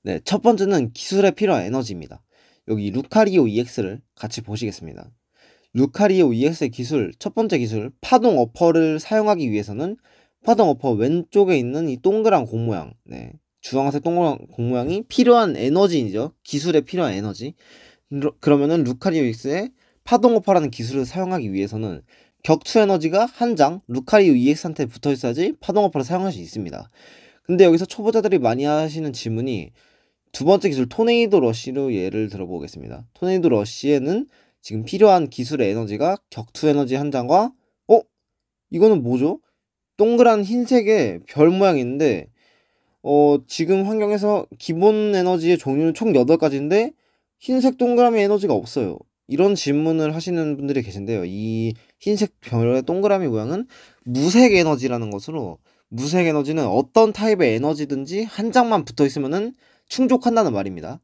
네, 첫 번째는 기술에 필요한 에너지입니다. 여기 루카리오 EX를 같이 보시겠습니다. 루카리오 EX의 기술, 첫 번째 기술, 파동 어퍼를 사용하기 위해서는 파동 어퍼 왼쪽에 있는 이 동그란 공 모양, 네, 주황색 동그란 공 모양이 필요한 에너지이죠. 기술에 필요한 에너지. 그러면은 루카리오 EX의 파동 어퍼라는 기술을 사용하기 위해서는 격투 에너지가 한 장 루카리오 EX한테 붙어 있어야지 파동 어퍼를 사용할 수 있습니다. 근데 여기서 초보자들이 많이 하시는 질문이 두 번째 기술 토네이도 러쉬로 예를 들어보겠습니다. 토네이도 러쉬에는 지금 필요한 기술의 에너지가 격투 에너지 한 장과 이거는 뭐죠? 동그란 흰색의 별 모양이 있는데 지금 환경에서 기본 에너지의 종류는 총 8가지인데 흰색 동그라미 에너지가 없어요. 이런 질문을 하시는 분들이 계신데요. 이 흰색 별의 동그라미 모양은 무색 에너지라는 것으로, 무색 에너지는 어떤 타입의 에너지든지 한 장만 붙어 있으면은 충족한다는 말입니다.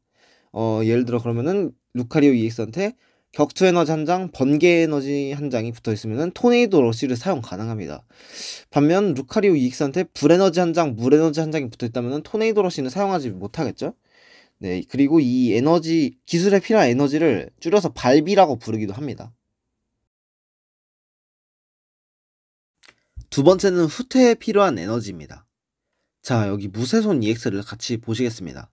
예를 들어 그러면은 루카리오 EX한테 격투 에너지 한 장, 번개 에너지 한 장이 붙어 있으면은 토네이도 러쉬를 사용 가능합니다. 반면 루카리오 EX한테 불 에너지 한 장, 물 에너지 한 장이 붙어 있다면은 토네이도 러쉬는 사용하지 못하겠죠? 네, 그리고 이 에너지, 기술에 필요한 에너지를 줄여서 발비라고 부르기도 합니다. 두 번째는 후퇴에 필요한 에너지입니다. 자, 여기 무쇠손 EX를 같이 보시겠습니다.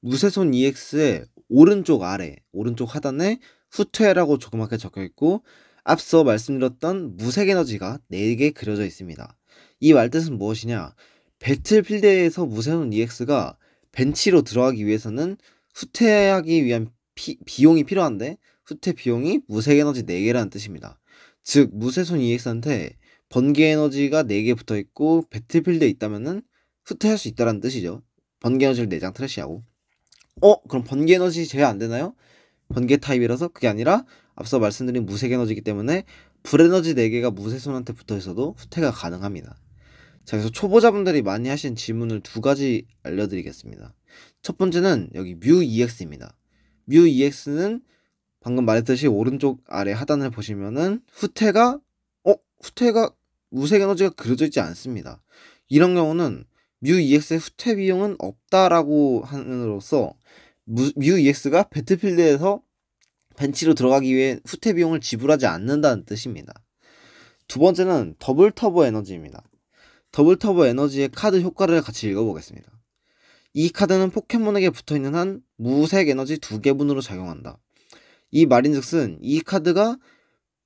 무쇠손 EX의 오른쪽 아래, 오른쪽 하단에 후퇴라고 조그맣게 적혀 있고 앞서 말씀드렸던 무색 에너지가 4개 그려져 있습니다. 이 말뜻은 무엇이냐? 배틀필드에서 무쇠손 EX가 벤치로 들어가기 위해서는 후퇴하기 위한 비용이 필요한데 후퇴 비용이 무색 에너지 4개라는 뜻입니다. 즉 무쇠손 EX한테 번개 에너지가 4개 붙어 있고 배틀필드에 있다면은 후퇴할 수 있다는 뜻이죠. 번개 에너지를 4장 트래시하고. 그럼 번개 에너지 제외 안 되나요? 번개 타입이라서 그게 아니라 앞서 말씀드린 무색 에너지이기 때문에 불 에너지 4개가 무쇠손한테 붙어 있어도 후퇴가 가능합니다. 자, 그래서 초보자분들이 많이 하신 질문을 2가지 알려드리겠습니다. 첫 번째는 여기 뮤 EX입니다. 뮤 EX는 방금 말했듯이 오른쪽 아래 하단을 보시면은 후퇴가 무색 에너지가 그려져 있지 않습니다. 이런 경우는 뮤 EX의 후퇴 비용은 없다라고 함으로써 뮤 EX가 배틀필드에서 벤치로 들어가기 위해 후퇴 비용을 지불하지 않는다는 뜻입니다. 두 번째는 더블 터보 에너지입니다. 더블 터보 에너지의 카드 효과를 같이 읽어보겠습니다. 이 카드는 포켓몬에게 붙어있는 한 무색 에너지 2개분으로 작용한다. 이 말인즉슨 이 카드가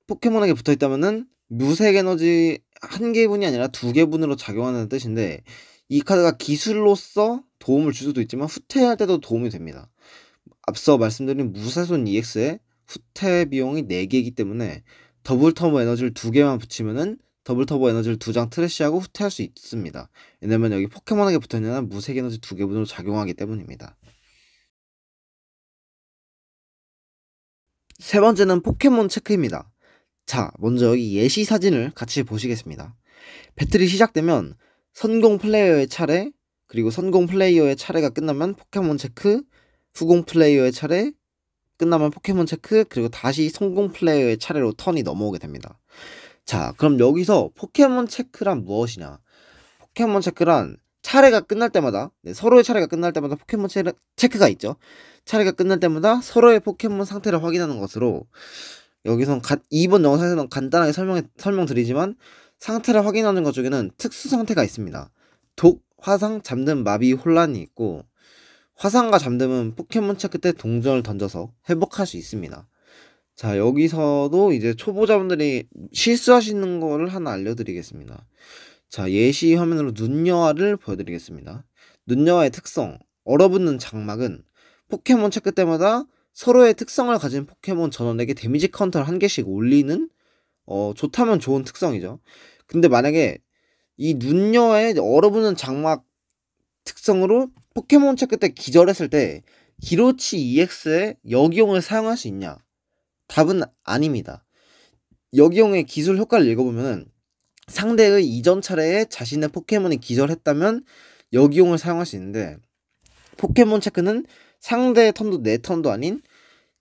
포켓몬에게 붙어있다면은 무색 에너지 1개분이 아니라 2개분으로 작용하는 뜻인데 이 카드가 기술로서 도움을 줄 수도 있지만 후퇴할 때도 도움이 됩니다. 앞서 말씀드린 무쇠손 EX의 후퇴 비용이 4개이기 때문에 더블 터보 에너지를 2개만 붙이면은 더블 터보 에너지를 2장 트래시하고 후퇴할 수 있습니다. 왜냐면 여기 포켓몬에게 붙어있는 한 무색 에너지 2개분으로 작용하기 때문입니다. 세 번째는 포켓몬 체크입니다. 자, 먼저 여기 예시 사진을 같이 보시겠습니다. 배틀이 시작되면 선공 플레이어의 차례, 그리고 선공 플레이어의 차례가 끝나면 포켓몬 체크, 후공 플레이어의 차례, 끝나면 포켓몬 체크, 그리고 다시 성공 플레이어의 차례로 턴이 넘어오게 됩니다. 자, 그럼 여기서 포켓몬 체크란 무엇이냐? 포켓몬 체크란 차례가 끝날 때마다, 서로의 차례가 끝날 때마다 포켓몬 체크가 있죠. 차례가 끝날 때마다 서로의 포켓몬 상태를 확인하는 것으로, 여기선 이번 영상에서는 간단하게 설명드리지만 상태를 확인하는 것 중에는 특수 상태가 있습니다. 독, 화상, 잠든, 마비, 혼란이 있고, 화상과 잠듦은 포켓몬 체크 때 동전을 던져서 회복할 수 있습니다. 자, 여기서도 이제 초보자분들이 실수하시는 거를 하나 알려드리겠습니다. 자, 예시 화면으로 눈여와를 보여드리겠습니다. 눈여와의 특성, 얼어붙는 장막은 포켓몬 체크 때마다 서로의 특성을 가진 포켓몬 전원에게 데미지 카운터를 1개씩 올리는 좋다면 좋은 특성이죠. 근데 만약에 이 눈여와의 얼어붙는 장막 특성으로 포켓몬 체크 때 기절했을 때 기로치 EX의 역이용을 사용할 수 있냐? 답은 아닙니다. 역이용의 기술 효과를 읽어보면 상대의 이전 차례에 자신의 포켓몬이 기절했다면 역이용을 사용할 수 있는데 포켓몬 체크는 상대의 턴도 내 턴도 아닌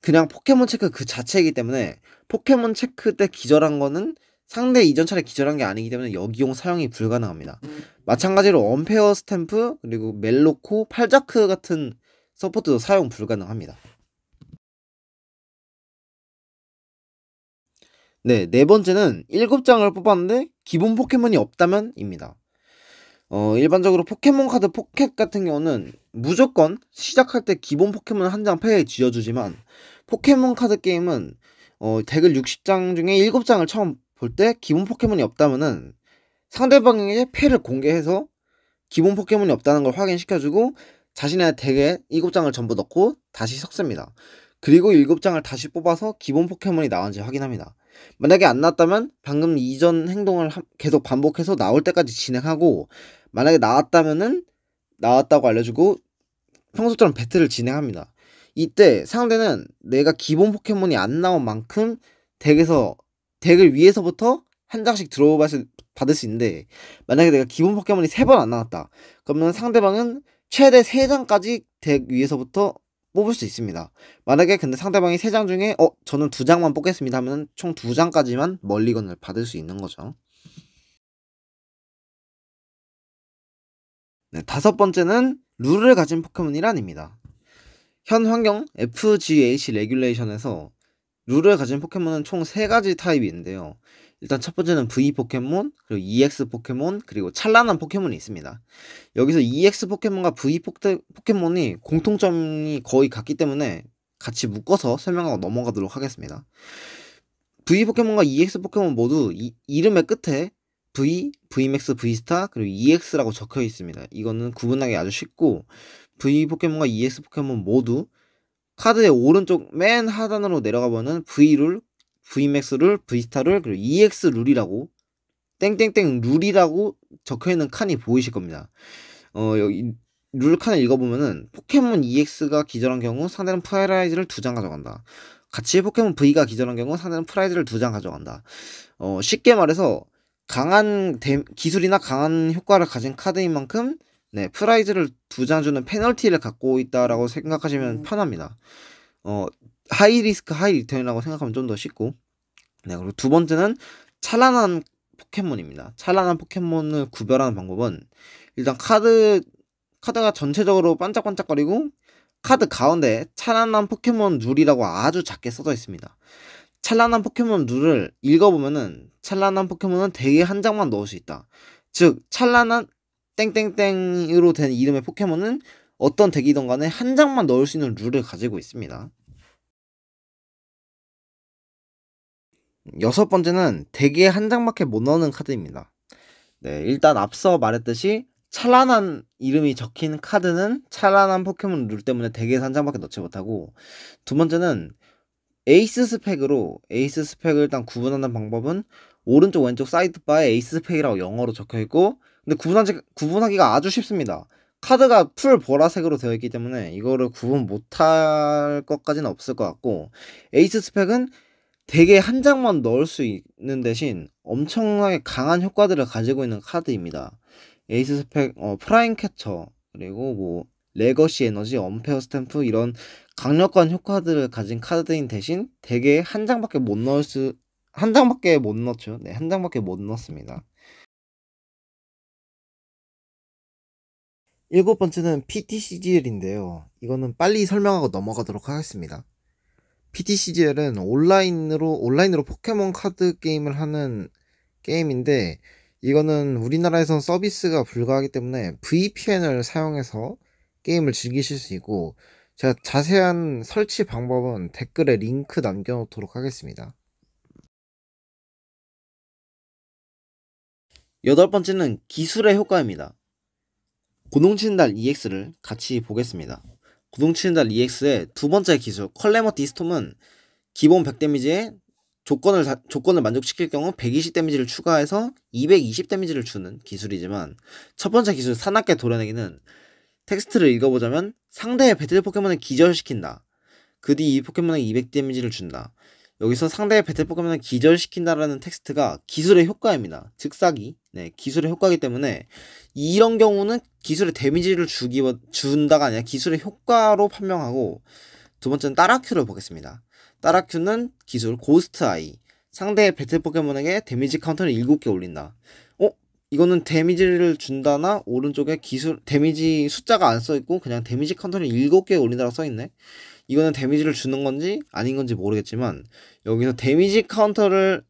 그냥 포켓몬 체크 그 자체이기 때문에 포켓몬 체크 때 기절한 거는 상대 이전 차례 기절한 게 아니기 때문에 역이용 사용이 불가능합니다. 마찬가지로 언페어 스탬프, 그리고 멜로코, 팔자크 같은 서포트도 사용 불가능합니다. 네, 네 번째는 7장을 뽑았는데 기본 포켓몬이 없다면 입니다. 일반적으로 포켓몬 카드 포켓 같은 경우는 무조건 시작할 때 기본 포켓몬 한 장 패에 쥐어주지만 포켓몬 카드 게임은 덱을 60장 중에 7장을 처음 볼 때 기본 포켓몬이 없다면은 상대방에게 패를 공개해서 기본 포켓몬이 없다는 걸 확인시켜주고 자신의 덱에 7장을 전부 넣고 다시 섞습니다. 그리고 7장을 다시 뽑아서 기본 포켓몬이 나왔는지 확인합니다. 만약에 안 나왔다면 방금 이전 행동을 계속 반복해서 나올 때까지 진행하고 만약에 나왔다면은 나왔다고 알려주고 평소처럼 배틀을 진행합니다. 이때 상대는 내가 기본 포켓몬이 안 나온 만큼 덱을 위에서부터 한 장씩 받을 수 있는데 만약에 내가 기본 포켓몬이 3번 안 나왔다. 그러면 상대방은 최대 3장까지 덱 위에서부터 뽑을 수 있습니다. 만약에 근데 상대방이 3장 중에 저는 2장만 뽑겠습니다 하면 총 2장까지만 멀리건을 받을 수 있는 거죠. 네, 5번째는 룰을 가진 포켓몬이란입니다. 현 환경 FGH 레귤레이션에서 룰을 가진 포켓몬은 총 3가지 타입이 있는데요. 일단 첫 번째는 V 포켓몬, 그리고 EX 포켓몬, 그리고 찬란한 포켓몬이 있습니다. 여기서 EX 포켓몬과 V 포켓몬이 공통점이 거의 같기 때문에 같이 묶어서 설명하고 넘어가도록 하겠습니다. V 포켓몬과 EX 포켓몬 모두 이름의 끝에 V, VMAX, V스타, 그리고 EX라고 적혀 있습니다. 이거는 구분하기 아주 쉽고 V 포켓몬과 EX 포켓몬 모두 카드의 오른쪽 맨 하단으로 내려가 보면 V룰, VMAX 룰, V스타 룰, 그리고 EX 룰이라고 땡땡땡 룰이라고 적혀있는 칸이 보이실 겁니다. 여기 룰 칸을 읽어보면은 포켓몬 EX가 기절한 경우 상대는 프라이즈를 2장 가져간다. 같이 포켓몬 V가 기절한 경우 상대는 프라이즈를 2장 가져간다. 쉽게 말해서 강한 기술이나 강한 효과를 가진 카드인 만큼 네, 프라이즈를 2장 주는 페널티를 갖고 있다라고 생각하시면 편합니다. 하이 리스크 하이 리턴이라고 생각하면 좀 더 쉽고 네, 그리고 두 번째는 찬란한 포켓몬입니다. 찬란한 포켓몬을 구별하는 방법은 일단 카드가 전체적으로 반짝반짝거리고 카드 가운데 찬란한 포켓몬 룰이라고 아주 작게 써져 있습니다. 찬란한 포켓몬 룰을 읽어보면은 찬란한 포켓몬은 덱에 한 장만 넣을 수 있다. 즉 찬란한 땡땡땡으로 된 이름의 포켓몬은 어떤 덱이든 간에 한 장만 넣을 수 있는 룰을 가지고 있습니다. 6번째는 덱에 한 장밖에 못 넣는 카드입니다. 네, 일단 앞서 말했듯이 찬란한 이름이 적힌 카드는 찬란한 포켓몬 룰 때문에 덱에서 한 장밖에 넣지 못하고 두 번째는 에이스 스펙을 일단 구분하는 방법은 오른쪽 왼쪽 사이드바에 에이스 스펙이라고 영어로 적혀있고 근데 구분하기가 아주 쉽습니다. 카드가 풀 보라색으로 되어 있기 때문에 이거를 구분 못할 것까지는 없을 것 같고 에이스 스펙은 덱에 한 장만 넣을 수 있는 대신 엄청나게 강한 효과들을 가지고 있는 카드입니다. 에이스 스펙, 프라임 캐쳐, 그리고 뭐 레거시 에너지, 언페어 스탬프 이런 강력한 효과들을 가진 카드인 대신 덱에 한 장밖에 못 넣죠. 네, 한 장밖에 못 넣습니다. 7번째는 PTCGL인데요. 이거는 빨리 설명하고 넘어가도록 하겠습니다. PTCGL은 온라인으로 포켓몬 카드 게임을 하는 게임인데 이거는 우리나라에선 서비스가 불가하기 때문에 VPN을 사용해서 게임을 즐기실 수 있고 제가 자세한 설치 방법은 댓글에 링크 남겨놓도록 하겠습니다. 8번째는 기술의 효과입니다. 고동치는 달 EX를 같이 보겠습니다. 고동치는 달 EX의 두 번째 기술 컬레머티 스톰은 기본 100 데미지에 조건을 만족시킬 경우 120 데미지를 추가해서 220 데미지를 주는 기술이지만 첫 번째 기술 사납게 도려내기는 텍스트를 읽어보자면 상대의 배틀 포켓몬을 기절시킨다. 그 뒤 이 포켓몬에게 200 데미지를 준다. 여기서 상대의 배틀 포켓몬을 기절시킨다라는 텍스트가 기술의 효과입니다. 즉사기, 네, 기술의 효과이기 때문에 이런 경우는 기술의 데미지를 준다가 아니라 기술의 효과로 판명하고 두 번째는 따라큐를 보겠습니다. 따라큐는 기술 고스트 아이 상대의 배틀 포켓몬에게 데미지 카운터를 7개 올린다. 이거는 데미지를 준다나 오른쪽에 기술 데미지 숫자가 안 써있고 그냥 데미지 카운터를 7개 올린다고 써있네. 이거는 데미지를 주는 건지 아닌 건지 모르겠지만 여기서 데미지 카운터를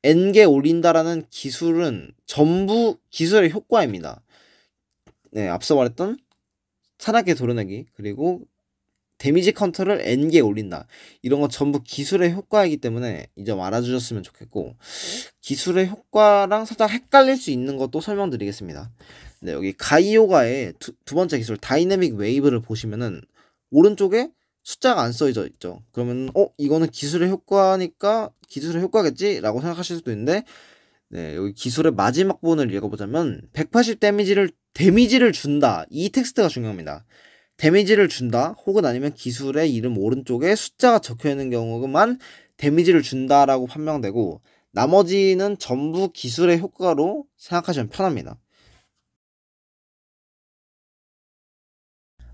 N개 올린다라는 기술은 전부 기술의 효과입니다. 네, 앞서 말했던 산악계 도려내기 그리고 데미지 카운터를 N개 올린다. 이런 건 전부 기술의 효과이기 때문에 이 점 알아주셨으면 좋겠고, 기술의 효과랑 살짝 헷갈릴 수 있는 것도 설명드리겠습니다. 네, 여기 가이오가의 두 번째 기술 다이내믹 웨이브를 보시면은 오른쪽에 숫자가 안 써져 있죠. 그러면 이거는 기술의 효과니까 기술의 효과겠지? 라고 생각하실 수도 있는데, 네, 여기 기술의 마지막 부분을 읽어보자면 180 데미지를 준다. 이 텍스트가 중요합니다. 데미지를 준다 혹은 아니면 기술의 이름 오른쪽에 숫자가 적혀있는 경우만 데미지를 준다라고 판명되고, 나머지는 전부 기술의 효과로 생각하시면 편합니다.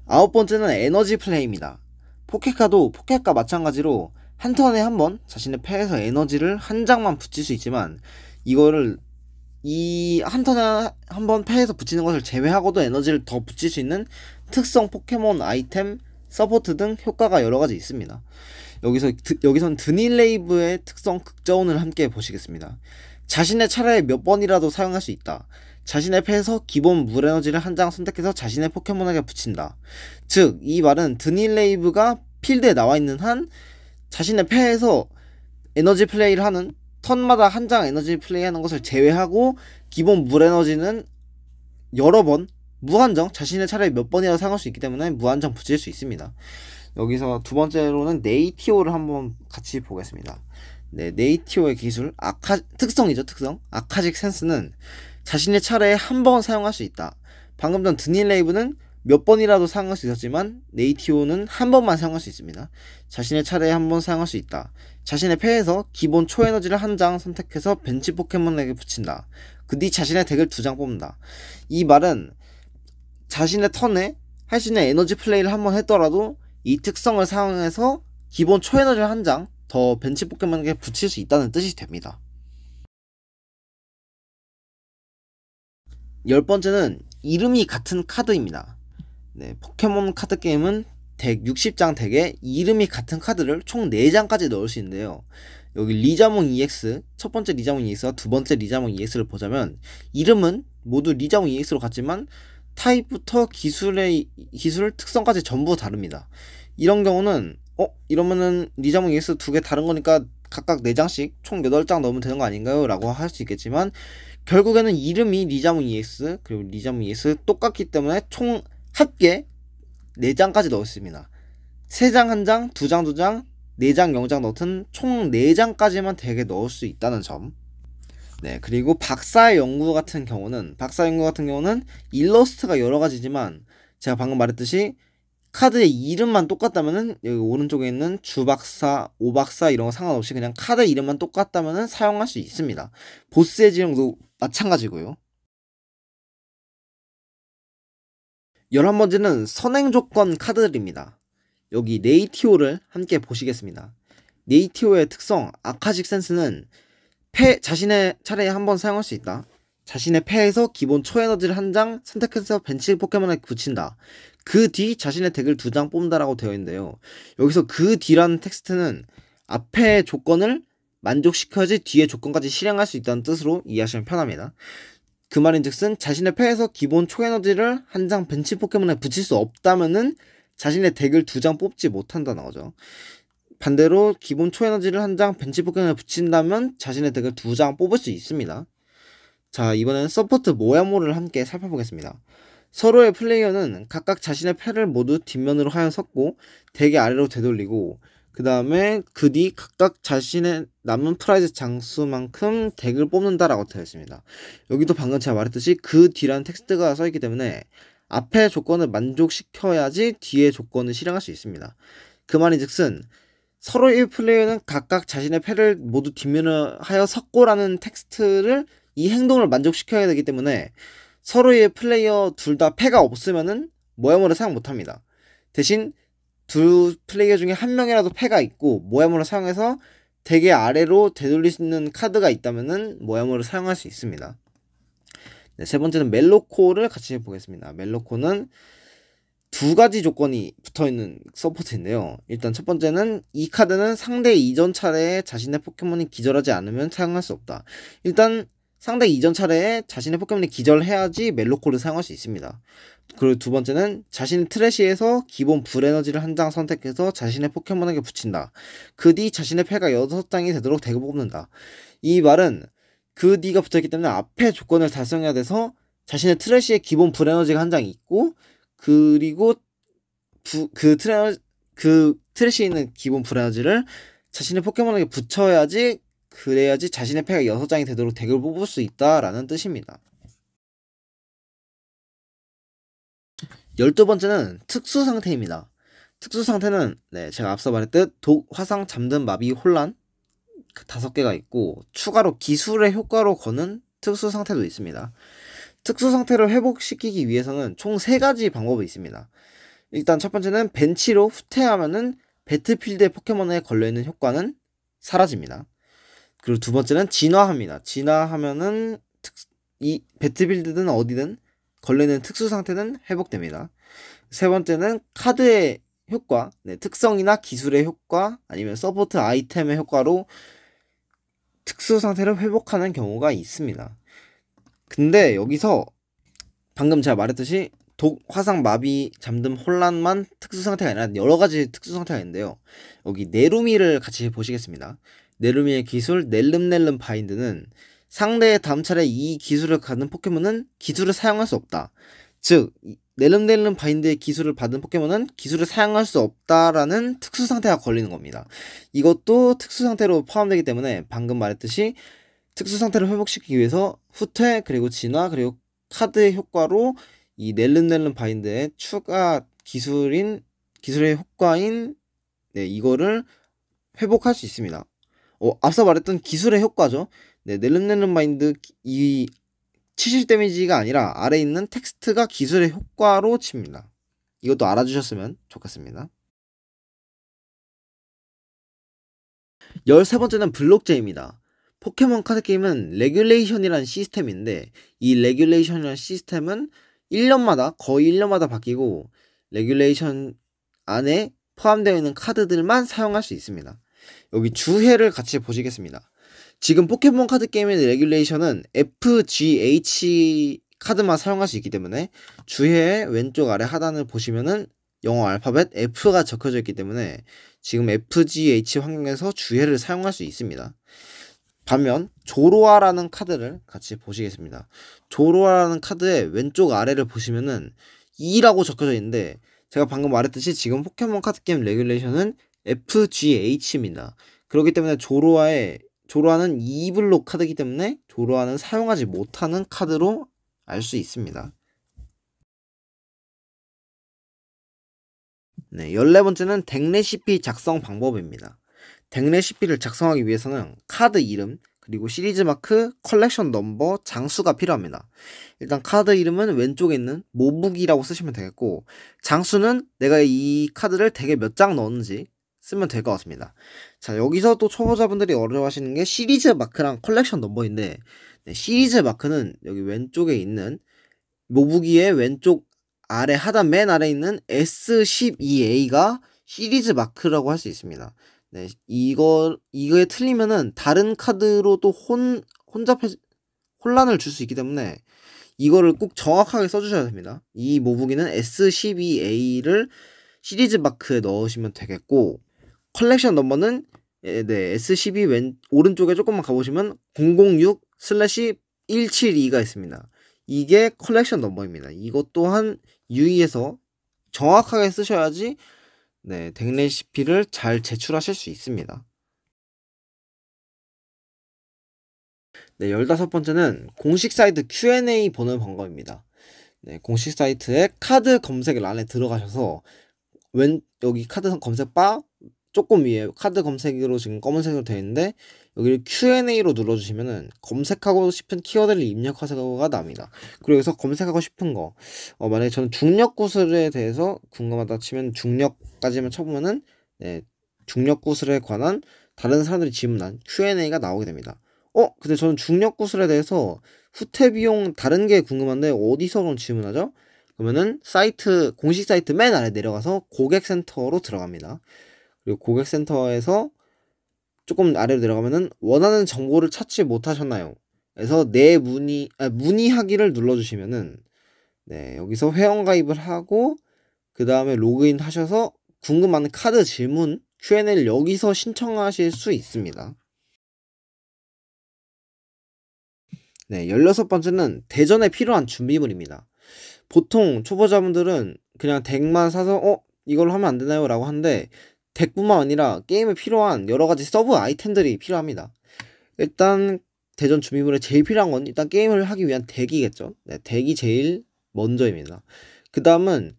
아홉 번째는 에너지 플레이입니다. 포켓카도 포켓과 마찬가지로 한 턴에 한 번 자신의 패에서 에너지를 한 장만 붙일 수 있지만, 이거를 이 한 턴에 한 번 패에서 붙이는 것을 제외하고도 에너지를 더 붙일 수 있는 특성 포켓몬 아이템, 서포트 등 효과가 여러가지 있습니다. 여기선 드닐레이브의 특성 극저온을 함께 보시겠습니다. 자신의 차례에 몇 번이라도 사용할 수 있다. 자신의 패에서 기본 물 에너지를 한 장 선택해서 자신의 포켓몬에게 붙인다. 즉, 이 말은 드닐레이브가 필드에 나와 있는 한 자신의 패에서 에너지 플레이를 하는 턴마다 한 장 에너지 플레이하는 것을 제외하고 기본 물 에너지는 여러 번 무한정 자신의 차례에 몇 번이라도 사용할 수 있기 때문에 무한정 붙일 수 있습니다. 여기서 두 번째로는 네이티오를 한번 같이 보겠습니다. 네, 네이티오의 기술 특성이죠. 특성 아카직 센스는 자신의 차례에 한 번 사용할 수 있다. 방금 전 드닐레이브는 몇 번이라도 사용할 수 있었지만 네이티오는 한 번만 사용할 수 있습니다. 자신의 차례에 한 번 사용할 수 있다. 자신의 패에서 기본 초에너지를 한 장 선택해서 벤치 포켓몬에게 붙인다. 그 뒤 자신의 덱을 2장 뽑는다. 이 말은 자신의 턴에 할 수 있는 에너지 플레이를 한 번 했더라도 이 특성을 사용해서 기본 초에너지를 한 장 더 벤치 포켓몬에게 붙일 수 있다는 뜻이 됩니다. 10번째는 이름이 같은 카드입니다. 네, 포켓몬 카드 게임은 덱 60장 덱에 이름이 같은 카드를 총 4장까지 넣을 수 있는데요. 여기 리자몽 EX, 첫 번째 리자몽 EX와 두 번째 리자몽 EX를 보자면 이름은 모두 리자몽 EX로 같지만 타입부터 기술 특성까지 전부 다릅니다. 이런 경우는 이러면은 리자몽 EX 두 개 다른 거니까 각각 4장씩 총 8장 넣으면 되는 거 아닌가요? 라고 할 수 있겠지만 결국에는 이름이 리자몽 EX 그리고 리자몽 EX 똑같기 때문에 총 합계 4장까지 넣었습니다. 3장 1장, 2장 2장, 4장 0장 넣든 총 4장까지만 덱에 넣을 수 있다는 점. 네, 그리고 박사의 연구 같은 경우는 일러스트가 여러 가지지만 제가 방금 말했듯이 카드의 이름만 똑같다면은 여기 오른쪽에 있는 주박사, 오박사 이런 거 상관없이 그냥 카드 이름만 똑같다면은 사용할 수 있습니다. 보스의 지형도 마찬가지고요. 11번째는 선행 조건 카드들입니다. 여기 네이티오를 함께 보시겠습니다. 네이티오의 특성 아카직 센스는 자신의 차례에 한 번 사용할 수 있다. 자신의 패에서 기본 초에너지를 한 장 선택해서 벤치 포켓몬에 붙인다. 그 뒤 자신의 덱을 2장 뽑는다라고 되어 있는데요. 여기서 그 뒤라는 텍스트는 앞의 조건을 만족시켜야지 뒤의 조건까지 실행할 수 있다는 뜻으로 이해하시면 편합니다. 그 말인즉슨 자신의 패에서 기본 초에너지를 한 장 벤치 포켓몬에 붙일 수 없다면은 자신의 덱을 2장 뽑지 못한다는 거죠. 반대로 기본 초에너지를 한 장 벤치 포켓몬에 붙인다면 자신의 덱을 2장 뽑을 수 있습니다. 자, 이번에는 서포트 모야모를 함께 살펴보겠습니다. 서로의 플레이어는 각각 자신의 패를 모두 뒷면으로 하여 섞고 덱의 아래로 되돌리고 그 다음에 그 뒤 각각 자신의 남은 프라이즈 장수만큼 덱을 뽑는다라고 되어 있습니다. 여기도 방금 제가 말했듯이 그 뒤라는 텍스트가 써있기 때문에 앞의 조건을 만족시켜야지 뒤의 조건을 실행할 수 있습니다. 그 말인즉슨 서로의 플레이어는 각각 자신의 패를 모두 뒷면을 하여 섞고라는 텍스트를 이 행동을 만족시켜야 되기 때문에 서로의 플레이어 둘 다 패가 없으면은 모야모를 사용 못합니다. 대신 두 플레이어 중에 한 명이라도 패가 있고 모야모를 사용해서 덱의 아래로 되돌릴 수 있는 카드가 있다면은 모야모를 사용할 수 있습니다. 네, 세 번째는 멜로코를 같이 보겠습니다. 멜로코는 두 가지 조건이 붙어있는 서포트인데요. 일단 첫 번째는 이 카드는 상대 이전 차례에 자신의 포켓몬이 기절하지 않으면 사용할 수 없다. 일단 상대 이전 차례에 자신의 포켓몬이 기절해야지 멜로코를 사용할 수 있습니다. 그리고 두 번째는 자신의 트래시에서 기본 불에너지를 한 장 선택해서 자신의 포켓몬에게 붙인다. 그 뒤 자신의 패가 6장이 되도록 덱을 뽑는다. 이 말은 그 뒤가 붙어있기 때문에 앞에 조건을 달성해야 돼서 자신의 트래시에 기본 불에너지가 한 장 있고 그리고 그 트래시에 있는 기본 불에너지를 자신의 포켓몬에게 붙여야지 그래야지 자신의 패가 6장이 되도록 덱을 뽑을 수 있다라는 뜻입니다. 12번째는 특수 상태입니다. 특수 상태는 제가 앞서 말했듯 독, 화상, 잠든, 마비, 혼란 5개가 있고 추가로 기술의 효과로 거는 특수 상태도 있습니다. 특수 상태를 회복시키기 위해서는 총 3가지 방법이 있습니다. 일단 첫 번째는 벤치로 후퇴하면은 배틀필드의 포켓몬에 걸려있는 효과는 사라집니다. 그리고 두 번째는 진화합니다. 진화하면은 이 배틀필드든 어디든 걸려있는 특수 상태는 회복됩니다. 세 번째는 카드의 효과, 특성이나 기술의 효과, 아니면 서포트 아이템의 효과로 특수 상태를 회복하는 경우가 있습니다. 근데 여기서 방금 제가 말했듯이 독, 화상, 마비, 잠듦, 혼란만 특수 상태가 아니라 여러 가지 특수 상태가 있는데요. 여기 네루미를 같이 보시겠습니다. 네루미의 기술 넬름넬름 바인드는 상대의 다음 차례 이 기술을 갖는 포켓몬은 기술을 사용할 수 없다. 즉 넬름넬름 바인드의 기술을 받은 포켓몬은 기술을 사용할 수 없다라는 특수 상태가 걸리는 겁니다. 이것도 특수 상태로 포함되기 때문에 방금 말했듯이 특수 상태를 회복시키기 위해서 후퇴 그리고 진화 그리고 카드의 효과로 이 넬름넬름 바인드의 추가 기술의 효과인 이거를 회복할 수 있습니다. 앞서 말했던 기술의 효과죠. 넬름넬름 바인드 이 70 데미지가 아니라 아래에 있는 텍스트가 기술의 효과로 칩니다. 이것도 알아주셨으면 좋겠습니다. 13번째는 블록제입니다. 포켓몬 카드 게임은 레귤레이션이라는 시스템인데 이 레귤레이션이라는 시스템은 1년마다 거의 1년마다 바뀌고 레귤레이션 안에 포함되어 있는 카드들만 사용할 수 있습니다. 여기 주해를 같이 보시겠습니다. 지금 포켓몬 카드 게임의 레귤레이션은 FGH 카드만 사용할 수 있기 때문에 주해의 왼쪽 아래 하단을 보시면은 영어 알파벳 F가 적혀져 있기 때문에 지금 FGH 환경에서 주해를 사용할 수 있습니다. 반면 조로아라는 카드를 같이 보시겠습니다. 조로아라는 카드의 왼쪽 아래를 보시면은 2라고 적혀져 있는데 제가 방금 말했듯이 지금 포켓몬 카드 게임 레귤레이션은 FGH입니다. 그렇기 때문에 조로아는 2블록 카드이기 때문에 조로아는 사용하지 못하는 카드로 알 수 있습니다. 14번째는 덱 레시피 작성 방법입니다. 덱 레시피를 작성하기 위해서는 카드 이름, 그리고 시리즈 마크, 컬렉션 넘버, 장수가 필요합니다. 일단 카드 이름은 왼쪽에 있는 모북이라고 쓰시면 되겠고 장수는 내가 이 카드를 덱에 몇 장 넣었는지 쓰면 될 것 같습니다. 자, 여기서 또 초보자분들이 어려워하시는 게 시리즈 마크랑 컬렉션 넘버인데 시리즈 마크는 여기 왼쪽에 있는 모북이의 왼쪽 아래 하단 맨 아래 있는 S12A가 시리즈 마크라고 할 수 있습니다. 이거에 틀리면은 다른 카드로 또 혼란을 줄 수 있기 때문에 이거를 꼭 정확하게 써주셔야 됩니다. 이 모북이는 S12A를 시리즈 마크에 넣으시면 되겠고 컬렉션 넘버는 S12 오른쪽에 조금만 가보시면 006/172가 있습니다. 이게 컬렉션 넘버입니다. 이것 또한 유의해서 정확하게 쓰셔야지 덱 레시피를 잘 제출하실 수 있습니다. 15번째는 공식 사이트 Q&A 보는 방법입니다. 공식 사이트에 카드 검색란에 들어가셔서 여기 카드 검색 바 조금 위에 카드 검색으로 지금 검은색으로 되어 있는데 여기를 Q&A로 눌러주시면은 검색하고 싶은 키워드를 입력하세요가 나옵니다. 그리고 여기서 검색하고 싶은 거 만약에 저는 중력 구슬에 대해서 궁금하다 치면 중력까지만 쳐보면은 중력 구슬에 관한 다른 사람들이 질문한 Q&A가 나오게 됩니다. 근데 저는 중력 구슬에 대해서 후퇴 비용 다른 게 궁금한데 어디서 그럼 질문하죠? 그러면은 사이트 공식 사이트 맨 아래 내려가서 고객센터로 들어갑니다. 그리고 고객센터에서 조금 아래로 내려가면은 원하는 정보를 찾지 못하셨나요? 그래서 내 문의하기를 눌러주시면은 네, 여기서 회원가입을 하고 그 다음에 로그인 하셔서 궁금한 카드 질문 Q&A를 여기서 신청하실 수 있습니다. 네, 16번째는 대전에 필요한 준비물입니다. 보통 초보자분들은 그냥 덱만 사서 이걸로 하면 안 되나요? 라고 하는데 덱뿐만 아니라 게임에 필요한 여러 가지 서브 아이템들이 필요합니다. 일단 대전 준비물에 제일 필요한 건 일단 게임을 하기 위한 덱이겠죠. 네, 덱이 제일 먼저입니다. 그 다음은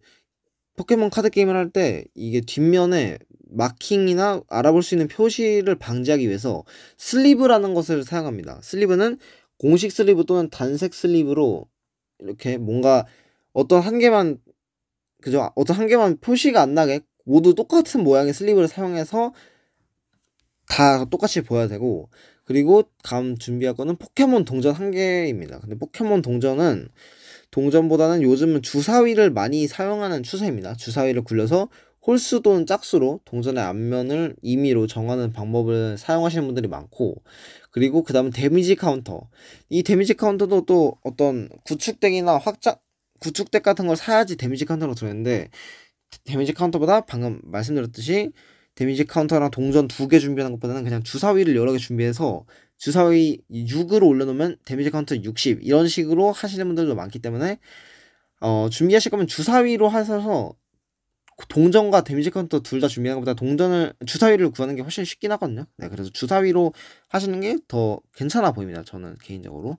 포켓몬 카드 게임을 할 때 이게 뒷면에 마킹이나 알아볼 수 있는 표시를 방지하기 위해서 슬리브라는 것을 사용합니다. 슬리브는 공식 슬리브 또는 단색 슬리브로 이렇게 뭔가 어떤 한 개만 그죠? 어떤 한 개만 표시가 안 나게 모두 똑같은 모양의 슬리브를 사용해서 다 똑같이 보여야 되고, 그리고 다음 준비할 거는 포켓몬 동전 한 개입니다. 근데 포켓몬 동전은 동전보다는 요즘은 주사위를 많이 사용하는 추세입니다. 주사위를 굴려서 홀수 또는 짝수로 동전의 앞면을 임의로 정하는 방법을 사용하시는 분들이 많고, 그리고 그 다음은 데미지 카운터. 이 데미지 카운터도 또 어떤 구축덱이나 구축덱 같은 걸 사야지 데미지 카운터로 들어있는데, 데미지 카운터보다 방금 말씀드렸듯이 데미지 카운터랑 동전 2개 준비하는 것보다는 그냥 주사위를 여러 개 준비해서 주사위 6으로 올려놓으면 데미지 카운터 60 이런 식으로 하시는 분들도 많기 때문에 준비하실 거면 주사위로 하셔서 동전과 데미지 카운터 둘 다 준비하는 것보다 주사위를 구하는 게 훨씬 쉽긴 하거든요. 네, 그래서 주사위로 하시는 게 더 괜찮아 보입니다. 저는 개인적으로.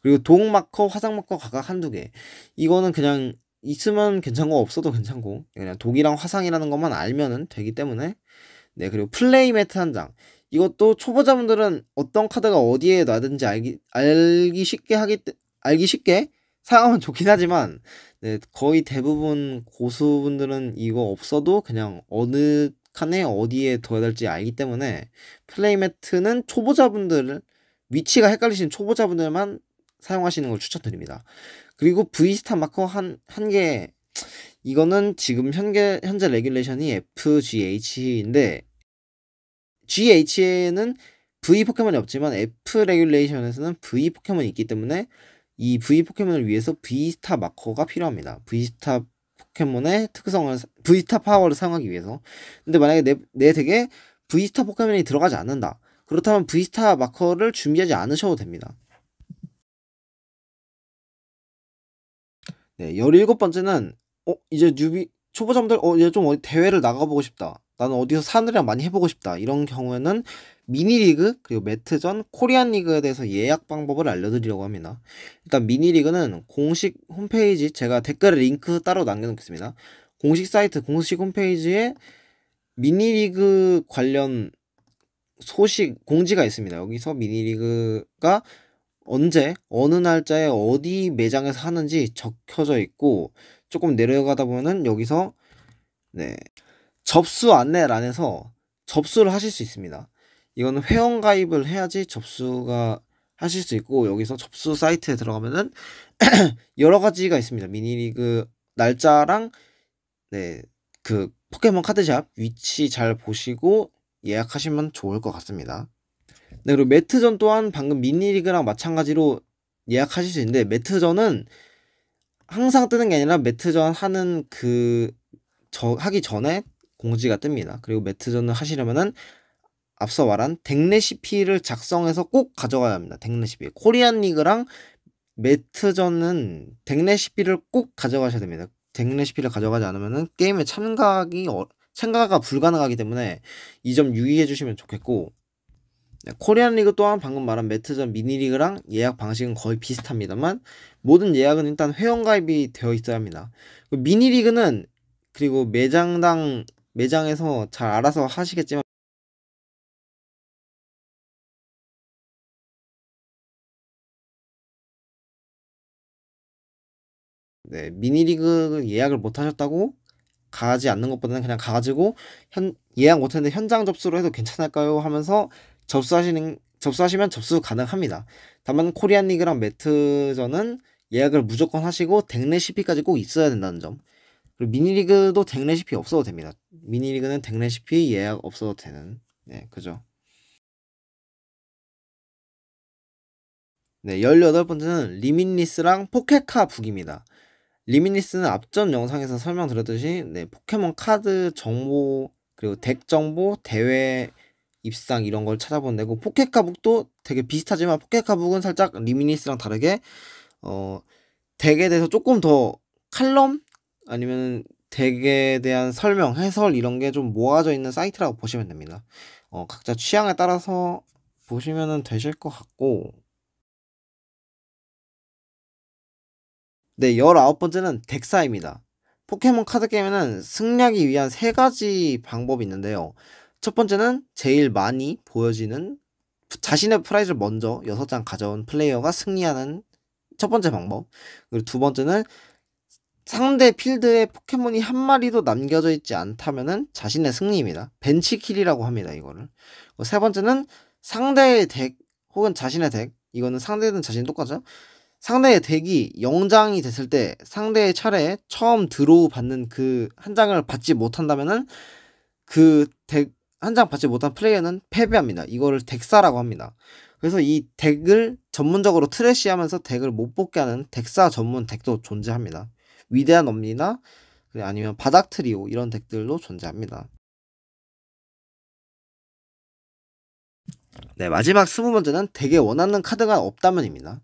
그리고 도움 마커, 화상 마커 각각 한두 개. 이거는 그냥 있으면 괜찮고 없어도 괜찮고 그냥 독이랑 화상이라는 것만 알면은 되기 때문에. 네, 그리고 플레이 매트 한 장. 이것도 초보자분들은 어떤 카드가 어디에 놔든지 알기 쉽게 사용하면 좋긴 하지만, 네, 거의 대부분 고수분들은 이거 없어도 그냥 어느 칸에 어디에 둬야 될지 알기 때문에 플레이 매트는 위치가 헷갈리시는 초보자분들만 사용하시는 걸 추천드립니다. 그리고 V스타 마커 한 개, 이거는 지금 현재 레귤레이션이 FGH인데 GH에는 V 포켓몬이 없지만 F 레귤레이션에서는 V 포켓몬이 있기 때문에 이 V 포켓몬을 위해서 V스타 마커가 필요합니다. V스타 포켓몬의 V스타 파워를 사용하기 위해서. 근데 만약에 내 덱에 V스타 포켓몬이 들어가지 않는다. 그렇다면 V스타 마커를 준비하지 않으셔도 됩니다. 네, 17번째는 이제 초보자분들 이제 좀 어디 대회를 나가보고 싶다. 나는 어디서 사람들이랑 많이 해보고 싶다. 이런 경우에는 미니리그 그리고 매트전, 코리안 리그에 대해서 예약 방법을 알려드리려고 합니다. 일단 미니리그는 공식 홈페이지, 제가 댓글에 링크 따로 남겨놓겠습니다. 공식 사이트, 공식 홈페이지에 미니리그 관련 소식 공지가 있습니다. 여기서 미니리그가 언제 어느 날짜에 어디 매장에서 하는지 적혀져 있고, 조금 내려가다 보면은 여기서 네, 접수 안내란에서 접수를 하실 수 있습니다. 이거는 회원 가입을 해야지 접수가 하실 수 있고, 여기서 접수 사이트에 들어가면은 여러 가지가 있습니다. 미니리그 날짜랑 네, 그 포켓몬 카드샵 위치 잘 보시고 예약하시면 좋을 것 같습니다. 네, 그리고 매트전 또한 방금 미니리그랑 마찬가지로 예약하실 수 있는데, 매트전은 항상 뜨는 게 아니라 매트전 하는 하기 전에 공지가 뜹니다. 그리고 매트전을 하시려면은 앞서 말한 덱 레시피를 작성해서 꼭 가져가야 합니다. 덱 레시피. 코리안 리그랑 매트전은 덱 레시피를 꼭 가져가셔야 됩니다. 덱 레시피를 가져가지 않으면은 게임에 참가가 불가능하기 때문에 이 점 유의해 주시면 좋겠고, 네, 코리안 리그 또한 방금 말한 매트전 미니리그랑 예약 방식은 거의 비슷합니다만 모든 예약은 일단 회원가입이 되어 있어야 합니다. 미니리그는 그리고 매장에서 잘 알아서 하시겠지만 네, 미니리그 예약을 못 하셨다고 가지 않는 것보다는 그냥 가가지고 예약 못했는데 현장 접수로 해도 괜찮을까요? 하면서 접수하시는 접수하시면 접수 가능합니다. 다만 코리안 리그랑 매트전은 예약을 무조건 하시고 덱 레시피까지 꼭 있어야 된다는 점. 그리고 미니리그도 덱 레시피 없어도 됩니다. 미니리그는 덱 레시피 예약 없어도 되는. 네, 그죠. 네, 18번째는 리미니스랑 포켓카 북입니다. 리미니스는 앞전 영상에서 설명드렸듯이 네, 포켓몬 카드 정보 그리고 덱 정보, 대회 입상 이런 걸 찾아본 데고, 포켓카북도 되게 비슷하지만 포켓카북은 살짝 리미니스랑 다르게 덱에 대해서 조금 더 칼럼 아니면 덱에 대한 설명, 해설 이런 게 좀 모아져 있는 사이트라고 보시면 됩니다. 각자 취향에 따라서 보시면 되실 것 같고. 네, 19번째는 덱사입니다. 포켓몬 카드 게임에는 승리하기 위한 3가지 방법이 있는데요. 첫 번째는 제일 많이 보여지는 자신의 프라이즈를 먼저 6장 가져온 플레이어가 승리하는 첫 번째 방법. 그리고 두 번째는 상대 필드에 포켓몬이 한 마리도 남겨져 있지 않다면은 자신의 승리입니다. 벤치킬이라고 합니다, 이거를. 세 번째는 상대의 덱 혹은 자신의 덱, 이거는 상대든 자신 똑같죠? 상대의 덱이 0장이 됐을 때 상대의 차례에 처음 드로우 받는 그 한 장을 받지 못한다면은 그 덱 한 장 받지 못한 플레이어는 패배합니다. 이거를 덱사라고 합니다. 그래서 이 덱을 전문적으로 트래시하면서 덱을 못 뽑게 하는 덱사 전문 덱도 존재합니다. 위대한 엄니나 아니면 바닥 트리오 이런 덱들도 존재합니다. 네, 마지막 20번째는 덱에 원하는 카드가 없다면입니다.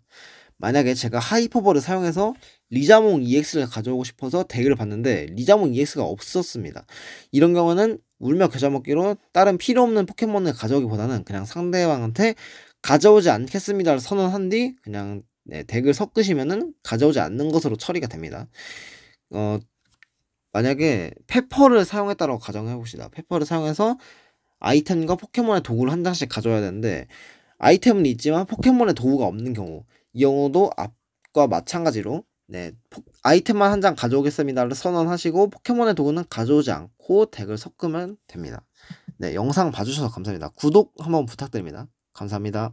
만약에 제가 하이퍼볼을 사용해서 리자몽 EX를 가져오고 싶어서 덱을 봤는데 리자몽 EX가 없었습니다. 이런 경우는 울며 겨자 먹기로 다른 필요 없는 포켓몬을 가져오기보다는 그냥 상대방한테 가져오지 않겠습니다를 선언한 뒤 그냥 네, 덱을 섞으시면은 가져오지 않는 것으로 처리가 됩니다. 만약에 페퍼를 사용했다고 가정해봅시다. 페퍼를 사용해서 아이템과 포켓몬의 도구를 한 장씩 가져야 되는데 아이템은 있지만 포켓몬의 도구가 없는 경우, 이 경우도 앞과 마찬가지로 네, 아이템만 한 장 가져오겠습니다를 선언하시고 포켓몬의 도구는 가져오지 않고 덱을 섞으면 됩니다. 네, 영상 봐주셔서 감사합니다. 구독 한번 부탁드립니다. 감사합니다.